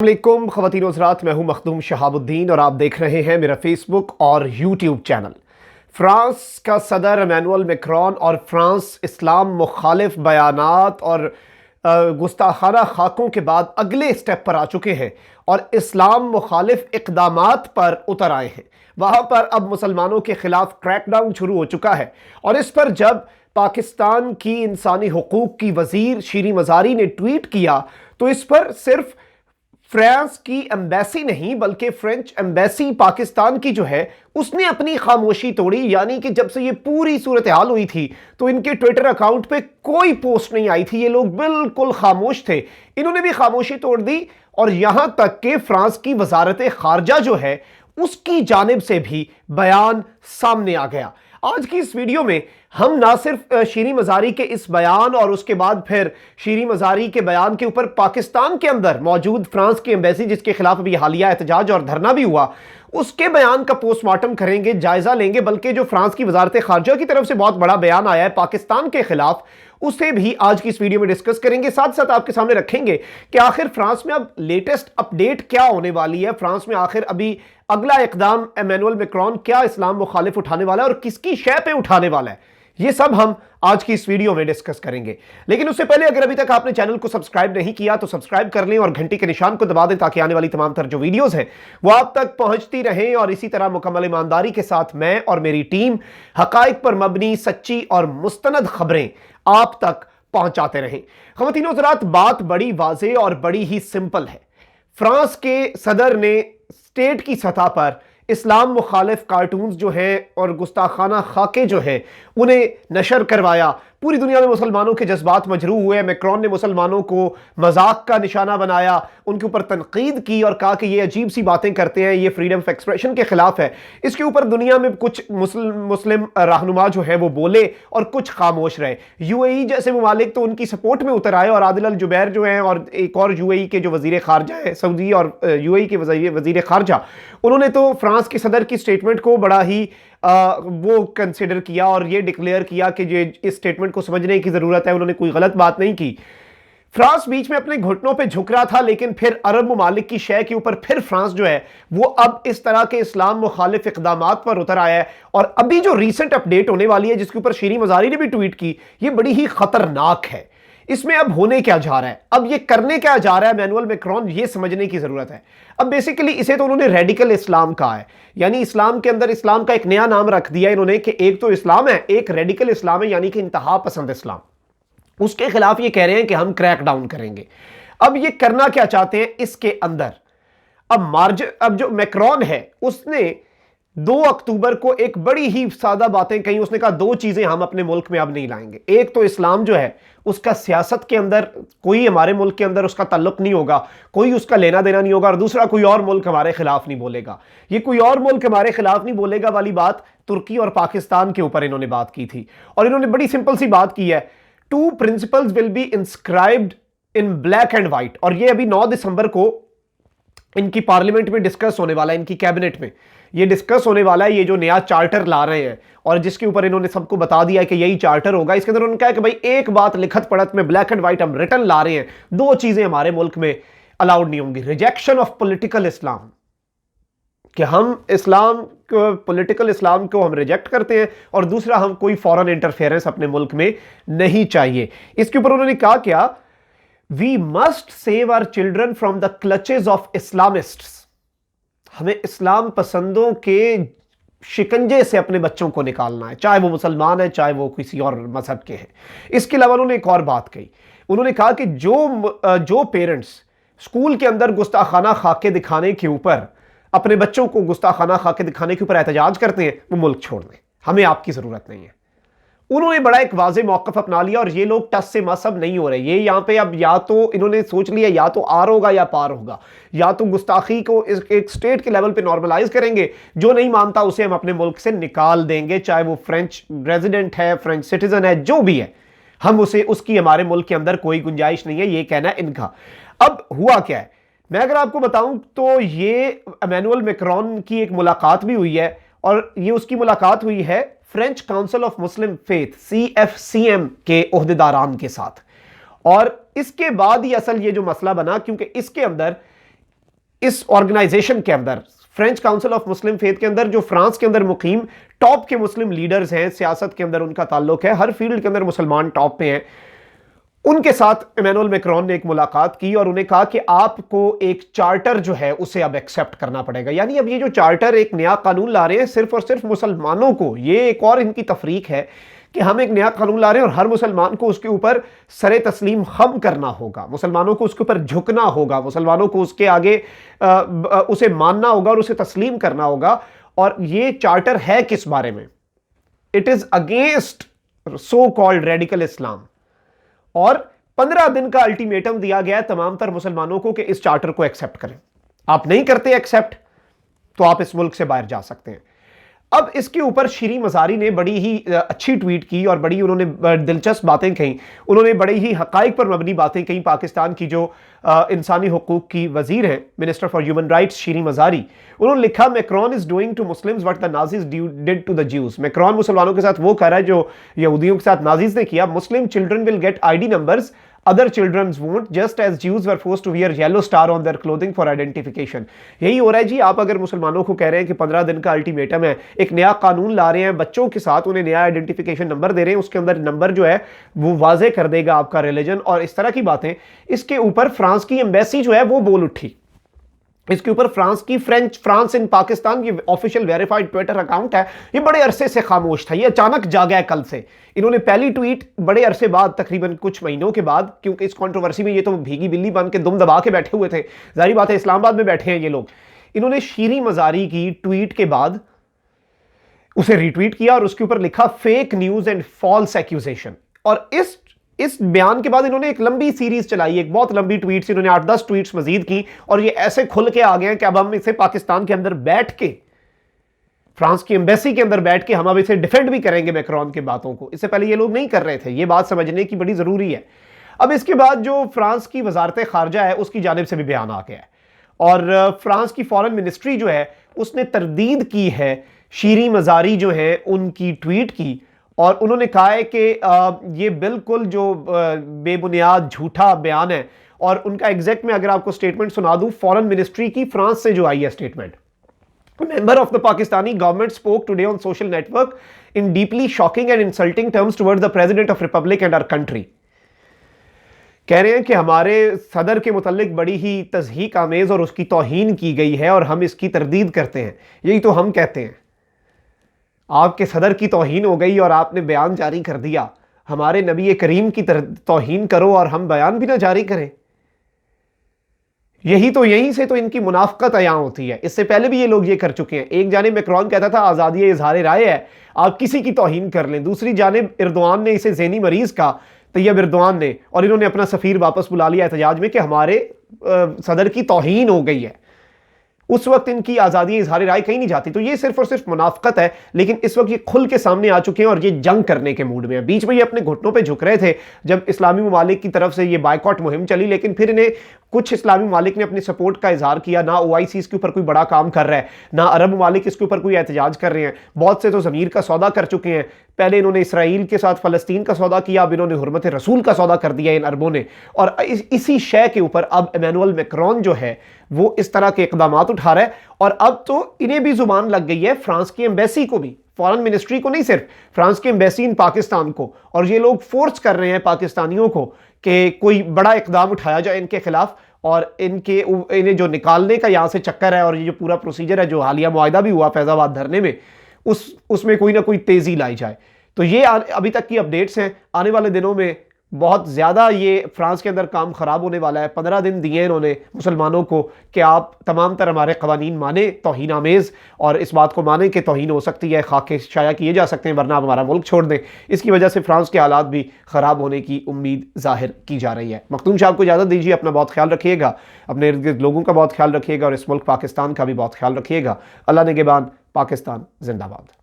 अस्सलामुअलैकुम ख़वातीन व हज़रात, मैं हूं मखदूम शहाबुद्दीन और आप देख रहे हैं मेरा फेसबुक और यूट्यूब चैनल। फ्रांस का सदर इमैनुअल मैक्रोन और फ्रांस इस्लाम मुखालिफ बयानात और गुस्ताखाना खाकों के बाद अगले स्टेप पर आ चुके हैं और इस्लाम मुखालिफ इक़दामात पर उतर आए हैं। वहाँ पर अब मुसलमानों के खिलाफ क्रैकडाउन शुरू हो चुका है और इस पर जब पाकिस्तान की इंसानी हुकूक की वज़ीर शीरी मज़ारी ने ट्वीट किया तो इस पर सिर्फ फ्रांस की एम्बेसी नहीं बल्कि फ्रेंच एम्बेसी पाकिस्तान की जो है उसने अपनी खामोशी तोड़ी। यानी कि जब से ये पूरी सूरत हाल हुई थी तो इनके ट्विटर अकाउंट पे कोई पोस्ट नहीं आई थी, ये लोग बिल्कुल खामोश थे। इन्होंने भी खामोशी तोड़ दी और यहां तक कि फ्रांस की वजारत खारजा जो है उसकी जानिब से भी बयान सामने आ गया। आज की इस वीडियो में हम ना सिर्फ शीरी मज़ारी के इस बयान और उसके बाद फिर शीरी मज़ारी के बयान के ऊपर पाकिस्तान के अंदर मौजूद फ्रांस की एम्बेसी जिसके खिलाफ अभी हालिया एहतजाज और धरना भी हुआ उसके बयान का पोस्टमार्टम करेंगे, जायजा लेंगे। बल्कि जो फ्रांस की वजारत खारजा की तरफ से बहुत बड़ा बयान आया है पाकिस्तान के खिलाफ उसे भी आज की इस वीडियो में डिस्कस करेंगे। साथ साथ आपके सामने रखेंगे कि आखिर फ्रांस में अब लेटेस्ट अपडेट क्या होने वाली है, फ्रांस में आखिर अभी अगला इकदाम इमैनुअल मैक्रोन क्या इस्लाम मुखालिफ उठाने वाला है और किसकी शय पे उठाने वाला है, ये सब हम आज की इस वीडियो में डिस्कस करेंगे। लेकिन उससे पहले अगर अभी तक आपने चैनल को सब्सक्राइब नहीं किया तो सब्सक्राइब कर लें और घंटी के निशान को दबा दें ताकि आने वाली तमाम तर जो वीडियोस हैं वो आप तक पहुंचती रहें और इसी तरह मुकम्मल ईमानदारी के साथ मैं और मेरी टीम हकाइक पर मबनी सच्ची और मुस्तनद खबरें आप तक पहुंचाते रहें। ख़वातीन व हज़रात, बात बड़ी वाज़ेह और बड़ी ही सिंपल है। फ्रांस के सदर ने स्टेट की सतह पर इस्लाम मुखालिफ कार्टून्स जो हैं और गुस्ताखाना खाके जो हैं उन्हें नशर करवाया। पूरी दुनिया में मुसलमानों के जज्बात मजरूह हुए। मैक्रोन ने मुसलमानों को मजाक का निशाना बनाया, उनके ऊपर तनकीद की और कहा कि ये अजीब सी बातें करते हैं, ये फ्रीडम ऑफ एक्सप्रेशन के खिलाफ है। इसके ऊपर दुनिया में कुछ मुस्लिम रहनुमा जो है वो बोले और कुछ खामोश रहे। यूएई जैसे ममालिक तो उनकी सपोर्ट में उतर आए और आदिल अल जुबैर जो हैं और एक और यूएई के जो वजीर खारजा है, सऊदी और यूएई के वजीर खारजा, उन्होंने तो फ्रांस के सदर की स्टेटमेंट को बड़ा ही वो कंसिडर किया और ये डिक्लेयर किया कि ये इस स्टेटमेंट को समझने की जरूरत है। उन्होंने कोई गलत बात नहीं की। फ्रांस बीच में अपने घुटनों पे झुक रहा था लेकिन फिर अरब ममालिक की शय के ऊपर फिर फ्रांस जो है वो अब इस तरह के इस्लाम मुखालिफ इक़दामात पर उतर आया है। और अभी जो रीसेंट अपडेट होने वाली है जिसके ऊपर शीरी मज़ारी ने भी ट्वीट की, ये बड़ी ही खतरनाक है। इसमें अब होने क्या जा रहा है, अब ये करने क्या जा रहा है इमैनुअल मैक्रोन, ये समझने की जरूरत है। अब बेसिकली इसे तो उन्होंने रेडिकल इस्लाम कहा है, यानी इस्लाम के अंदर इस्लाम का एक नया नाम रख दिया इन्होंने कि एक तो इस्लाम है, एक रेडिकल इस्लाम है यानी कि इंतहा पसंद इस्लाम। उसके खिलाफ ये कह रहे हैं कि हम क्रैक डाउन करेंगे। अब ये करना क्या चाहते हैं इसके अंदर, अब जो मैक्रोन है उसने 2 अक्टूबर को एक बड़ी ही सादा बातें कही। उसने कहा 2 चीजें हम अपने मुल्क में अब नहीं लाएंगे। एक तो इस्लाम जो है उसका सियासत के अंदर कोई हमारे मुल्क के अंदर उसका ताल्लुक नहीं होगा, कोई उसका लेना देना नहीं होगा। और दूसरा, कोई और मुल्क हमारे खिलाफ नहीं बोलेगा। ये कोई और मुल्क हमारे खिलाफ नहीं बोलेगा वाली बात तुर्की और पाकिस्तान के ऊपर इन्होंने बात की थी। और इन्होंने बड़ी सिंपल सी बात की है, 2 principles will be inscribed in black and white. और ये अभी 9 दिसंबर को इनकी पार्लियामेंट में डिस्कस होने वाला है, इनकी कैबिनेट में ये डिस्कस होने वाला है। ये जो नया चार्टर ला रहे हैं और जिसके ऊपर इन्होंने सबको बता दिया है कि यही चार्टर होगा, इसके अंदर उन्होंने कहा कि भाई एक बात लिखत पढ़त में ब्लैक एंड व्हाइट हम रिटर्न ला रहे हैं, 2 चीजें हमारे मुल्क में अलाउड नहीं होंगी। रिजेक्शन ऑफ पॉलिटिकल इस्लाम, कि हम इस्लाम को, पॉलिटिकल इस्लाम को हम रिजेक्ट करते हैं, और दूसरा, हम कोई फॉरेन इंटरफेरेंस अपने मुल्क में नहीं चाहिए। इसके ऊपर उन्होंने कहा क्या, we must save our children from the clutches of Islamists. हमें इस्लाम पसंदों के शिकंजे से अपने बच्चों को निकालना है, चाहे वो मुसलमान है चाहे वो किसी और मजहब के हैं। इसके अलावा उन्होंने एक और बात कही, उन्होंने कहा कि जो पेरेंट्स स्कूल के अंदर गुस्ताखाना खाके दिखाने के ऊपर, अपने बच्चों को गुस्ताखाना खाके दिखाने के ऊपर एहतजाज करते हैं, वो मुल्क छोड़ दें, हमें आपकी जरूरत नहीं है। उन्होंने बड़ा एक वाज़ेह मौक़िफ़ अपना लिया और ये लोग टस से मसहब नहीं हो रहे। ये यहाँ पे अब या तो इन्होंने सोच लिया या तो आर होगा या पार होगा, या तो गुस्ताखी को एक स्टेट के लेवल पे नॉर्मलाइज करेंगे, जो नहीं मानता उसे हम अपने मुल्क से निकाल देंगे, चाहे वो फ्रेंच रेजिडेंट है, फ्रेंच सिटीजन है, जो भी है, हम उसे, उसकी हमारे मुल्क के अंदर कोई गुंजाइश नहीं है, ये कहना है इनका। अब हुआ क्या है, मैं अगर आपको बताऊं तो ये इमैनुअल मैक्रोन की एक मुलाकात भी हुई है और ये उसकी मुलाकात हुई है French council of Muslim faith CFCM के ओहदेदारान के साथ। और इसके बाद ही असल ये जो मसला बना, क्योंकि इसके अंदर इस ऑर्गेनाइजेशन के अंदर, French council of Muslim faith के अंदर, जो फ्रांस के अंदर मुकीम टॉप के मुस्लिम लीडर्स हैं, सियासत के अंदर उनका ताल्लुक है, हर फील्ड के अंदर मुसलमान टॉप पे हैं, उनके साथ इमैनुअल मैक्रोन ने एक मुलाकात की और उन्हें कहा कि आपको एक चार्टर जो है उसे अब एक्सेप्ट करना पड़ेगा। यानी अब ये जो चार्टर एक नया कानून ला रहे हैं सिर्फ और सिर्फ मुसलमानों को, ये एक और इनकी तफरीक है कि हम एक नया कानून ला रहे हैं और हर मुसलमान को उसके ऊपर सरे तस्लीम खम करना होगा, मुसलमानों को उसके ऊपर झुकना होगा, मुसलमानों को उसके आगे उसे मानना होगा और उसे तस्लीम करना होगा। और ये चार्टर है किस बारे में? It is against so called radical Islam. और 15 दिन का अल्टीमेटम दिया गया है तमाम तर मुसलमानों को कि इस चार्टर को एक्सेप्ट करें। आप नहीं करते एक्सेप्ट तो आप इस मुल्क से बाहर जा सकते हैं। अब इसके ऊपर शीरी मज़ारी ने बड़ी ही अच्छी ट्वीट की और बड़ी उन्होंने दिलचस्प बातें कही, उन्होंने बड़ी ही हकाइक पर मबनी बातें कही। पाकिस्तान की जो इंसानी हुकूक की वजीर हैं, minister for human rights Shireen Mazari, उन्होंने लिखा Macron is doing to Muslims what the Nazis did to the Jews. Macron मुसलमानों के साथ वो कर रहा है जो यहूदियों के साथ नाजीज ने किया। Muslim children will get ID numbers, other children won't, just as Jews were forced to wear yellow star on their clothing for identification। यही हो रहा है जी। आप अगर मुसलमानों को कह रहे हैं कि 15 दिन का अल्टीमेटम है, एक नया कानून ला रहे हैं, बच्चों के साथ उन्हें नया आइडेंटिफिकेशन नंबर दे रहे हैं, उसके अंदर नंबर जो है वो वाजे कर देगा आपका रिलीजन और इस तरह की बातें। इसके ऊपर फ्रांस की एम्बेसी जो है वो बोल उठी। इसके ऊपर फ्रांस इन पाकिस्तान की ऑफिशियल वेरीफाइड ट्विटर अकाउंट है, ये बड़े अरसे से खामोश था, ये अचानक जागा है कल से। इन्होंने पहली ट्वीट बड़े अरसे बाद, तकरीबन कुछ महीनों के बाद, क्योंकि इस कंट्रोवर्सी में ये तो भीगी बिल्ली बन के दुम दबा के बैठे हुए थे, जाहिर बात है इस्लामाबाद में बैठे हैं ये लोग। इन्होंने शीरी मज़ारी की ट्वीट के बाद उसे रिट्वीट किया और उसके ऊपर लिखा fake news and false accusation. और इस बयान के बाद इन्होंने एक लंबी सीरीज चलाई, एक बहुत लंबी ट्वीट्स, इन्होंने 8-10 ट्वीट्स मजीद की और ये ऐसे खुल के आ गए हैं कि अब हम इसे पाकिस्तान के अंदर बैठ के, फ्रांस की एम्बेसी के अंदर बैठ के हम अब इसे डिफेंड भी करेंगे मैक्रोन की बातों को। इससे पहले ये लोग नहीं कर रहे थे, ये बात समझने की बड़ी जरूरी है। अब इसके बाद जो फ्रांस की वजारत खारजा है उसकी जानिब से भी बयान आ गया है और फ्रांस की फॉरेन मिनिस्ट्री जो है उसने तरदीद की है शीरी मज़ारी जो है उनकी ट्वीट की, और उन्होंने कहा है कि ये बिल्कुल जो बेबुनियाद झूठा बयान है। और उनका एग्जैक्ट में अगर आपको स्टेटमेंट सुना दूं फॉरेन मिनिस्ट्री की, फ्रांस से जो आई है statement, member of the Pakistani government spoke today on social network in deeply shocking and insulting terms towards the president of republic and our country. कह रहे हैं कि हमारे सदर के मुतल्लिक बड़ी ही तज़हीक आमेज और उसकी तौहीन की गई है और हम इसकी तरदीद करते हैं। यही तो हम कहते हैं, आपके सदर की तौहीन हो गई और आपने बयान जारी कर दिया, हमारे नबी करीम की तौहीन करो और हम बयान भी ना जारी करें। यहीं से तो इनकी मुनाफकत अयां होती है। इससे पहले भी ये लोग ये कर चुके हैं। एक जानिब मैक्रोन कहता था आज़ादी इजहार राय है, आप किसी की तौहीन कर लें, दूसरी जानिब एर्दोआन ने इसे ज़हनी मरीज का, तैयब एर्दोआन ने, और इन्होंने अपना सफ़ीर वापस बुला लिया एहतजाज में कि हमारे सदर की तौहीन हो गई है। उस वक्त इनकी आज़ादी इजहार राय कहीं नहीं जाती। तो ये सिर्फ और सिर्फ मुनाफकत है, लेकिन इस वक्त ये खुल के सामने आ चुके हैं और ये जंग करने के मूड में है। बीच में ये अपने घुटनों पे झुक रहे थे जब इस्लामी ममालिक की तरफ से ये बायकॉट मुहिम चली, लेकिन फिर इन्हें कुछ इस्लामी ममालिक ने अपनी सपोर्ट का इजहार किया। ना OIC इसके ऊपर कोई बड़ा काम कर रहा है, ना अरब ममालिक इसके ऊपर कोई एहतजाज कर रहे हैं। बहुत से तो ज़मीर का सौदा कर चुके हैं। पहले इन्होंने इसराइल के साथ फ़लस्तीन का सौदा किया, अब इन्होंने हुर्मत रसूल का सौदा कर दिया इन अरबों ने। और इसी शय के ऊपर अब इमैनुअल मैक्रोन जो है वो इस तरह के इकदाम उठा रहा है। और अब तो इन्हें भी जुबान लग गई है, फ्रांस की एम्बेसी को भी, फॉरेन मिनिस्ट्री को नहीं, सिर्फ फ्रांस की एम्बेसी इन पाकिस्तान को। और ये लोग फोर्स कर रहे हैं पाकिस्तानियों को कि कोई बड़ा इकदाम उठाया जाए इनके खिलाफ और इन्हें जो निकालने का यहाँ से चक्कर है और ये जो पूरा प्रोसीजर है जो हालिया मुआहदा भी हुआ फैजाबाद धरने में, उसमें कोई ना कोई तेज़ी लाई जाए। तो ये अभी तक की अपडेट्स हैं। आने वाले दिनों में बहुत ज़्यादा ये फ्रांस के अंदर काम ख़राब होने वाला है। 15 दिन दिए इन्होंने मुसलमानों को कि आप तमाम तरह हमारे क़वानीन माने तौहीन आमेज़, और इस बात को माने कि तौहीन हो सकती है, खाके शाया किए जा सकते हैं, वरना आप हमारा मुल्क छोड़ दें। इसकी वजह से फ्रांस के हालात भी ख़राब होने की उम्मीद ज़ाहिर की जा रही है। मखदूम साहब को इजाज़त दीजिए, अपना बहुत ख्याल रखिएगा, अपने इर्द गिर्द लोगों का बहुत ख्याल रखिएगा और इस मुल्क पाकिस्तान का भी बहुत ख्याल रखिएगा। अल्लाह निगहबान, पाकिस्तान जिंदाबाद।